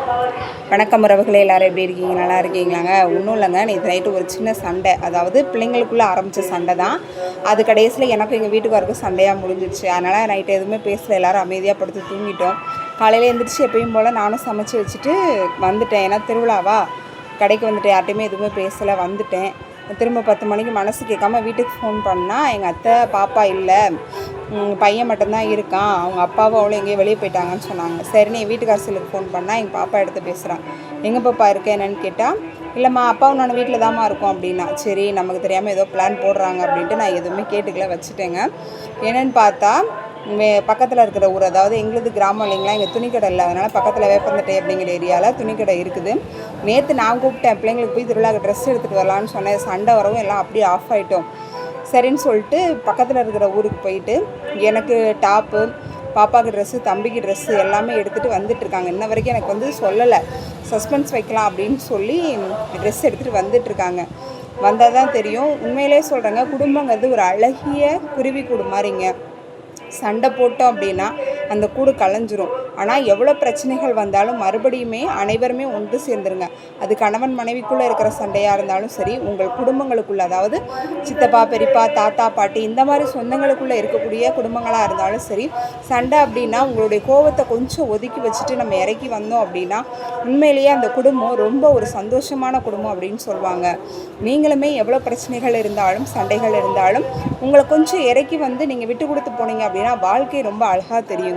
வணக்கம் உறவுகளே, எல்லோரும் எப்படி இருக்கீங்க? நல்லா இருக்கீங்களாங்க? ஒன்றும் இல்லைங்க, நேற்று நைட்டு ஒரு சின்ன சண்டை. அதாவது பிள்ளைங்களுக்குள்ளே ஆரம்பித்த சண்டை தான். அது கடைசியில் எனக்கும் எங்கள் வீட்டுக்காருக்கும் சண்டையாக முடிஞ்சிடுச்சு. அதனால் நைட்டு எதுவுமே பேசல, எல்லோரும் அமைதியாக படுத்து தூங்கிட்டோம். காலையில் எழுந்திரிச்சு எப்பயும் போல் நானும் சமைச்சு வச்சுட்டு வந்துட்டேன். ஏன்னா திருவிழாவா, கடைக்கு வந்துட்டு யார்ட்டையுமே எதுவுமே பேசலை, வந்துட்டேன். திரும்ப 10 மணிக்கு மனசு கேட்காம வீட்டுக்கு ஃபோன் பண்ணால் எங்கள் அத்தை பாப்பா இல்லை, பையன் மட்டும்தான் இருக்கான், அவங்க அப்பாவும் அவளும் எங்கேயோ வெளியே போயிட்டாங்கன்னு சொன்னாங்க. சரின்னு என் வீட்டுக்கார செல்லுக்கு ஃபோன் பண்ணால் எங்கள் பாப்பா எடுத்து பேசுகிறான். எங்கள் பாப்பா இருக்கேன் என்னன்னு கேட்டால், இல்லைம்மா அப்பாவும் நான் வீட்டில் தாம்மா இருக்கோம் அப்படின்னா. சரி, நமக்கு தெரியாமல் ஏதோ பிளான் போடுறாங்க அப்படின்ட்டு நான் எதுவுமே கேட்டுக்கல, வச்சுட்டேங்க. என்னென்னு பார்த்தா பக்கத்தில் இருக்கிற ஊர், அதாவது எங்களுது கிராமம் இல்லைங்களா, எங்கள் துணிக்கடை இல்லை, அதனால் பக்கத்தில் வேப்பந்தட்டை அப்படிங்கிற ஏரியாவில் துணிக்கடை இருக்குது. நேற்று நான் கூப்பிட்டேன் பிள்ளைங்களுக்கு போய் திருவிழாக்கு ட்ரெஸ் எடுத்துகிட்டு வரலான்னு சொன்னேன். சண்டை வரவும் எல்லாம் அப்படியே ஆஃப் ஆகிட்டோம். சரின்னு சொல்லிட்டு பக்கத்தில் இருக்கிற ஊருக்கு போயிட்டு எனக்கு டாப்பு, பாப்பாவுக்கு ட்ரெஸ்ஸு, தம்பிக்கு ட்ரெஸ்ஸு எல்லாமே எடுத்துகிட்டு வந்துட்டுருக்காங்க. இன்ன வரைக்கும் எனக்கு வந்து சொல்லலை, சஸ்பென்ஸ் வைக்கலாம் அப்படின்னு சொல்லி ட்ரெஸ் எடுத்துகிட்டு வந்துட்டுருக்காங்க. வந்தால் தான் தெரியும். உண்மையிலே சொல்கிறேங்க, குடும்பங்கிறது ஒரு அழகிய குருவி கூடு மாதிரிங்க. சண்டை போட்டோம் அப்படின்னா அந்த கூடு கலைஞ்சிரும். ஆனால் எவ்வளோ பிரச்சனைகள் வந்தாலும் மறுபடியுமே அனைவருமே ஒன்று சேர்ந்துருங்க. அது கணவன் மனைவிக்குள்ளே இருக்கிற சண்டையாக இருந்தாலும் சரி, உங்கள் குடும்பங்களுக்குள்ளே, அதாவது சித்தப்பா, பெரியப்பா, தாத்தா, பாட்டி, இந்த மாதிரி சொந்தங்களுக்குள்ளே இருக்கக்கூடிய குடும்பங்களாக இருந்தாலும் சரி, சண்டை அப்படின்னா உங்களுடைய கோபத்தை கொஞ்சம் ஒதுக்கி வச்சுட்டு நம்ம இறக்கி வந்தோம் அப்படின்னா உண்மையிலேயே அந்த குடும்பம் ரொம்ப ஒரு சந்தோஷமான குடும்பம் அப்படின்னு சொல்லுவாங்க. நீங்களுமே எவ்வளோ பிரச்சனைகள் இருந்தாலும் சண்டைகள் இருந்தாலும் உங்களை கொஞ்சம் இறக்கி வந்து நீங்கள் விட்டு கொடுத்து போனீங்க அப்படின்னா வாழ்க்கை ரொம்ப அழகாக தெரியுங்க.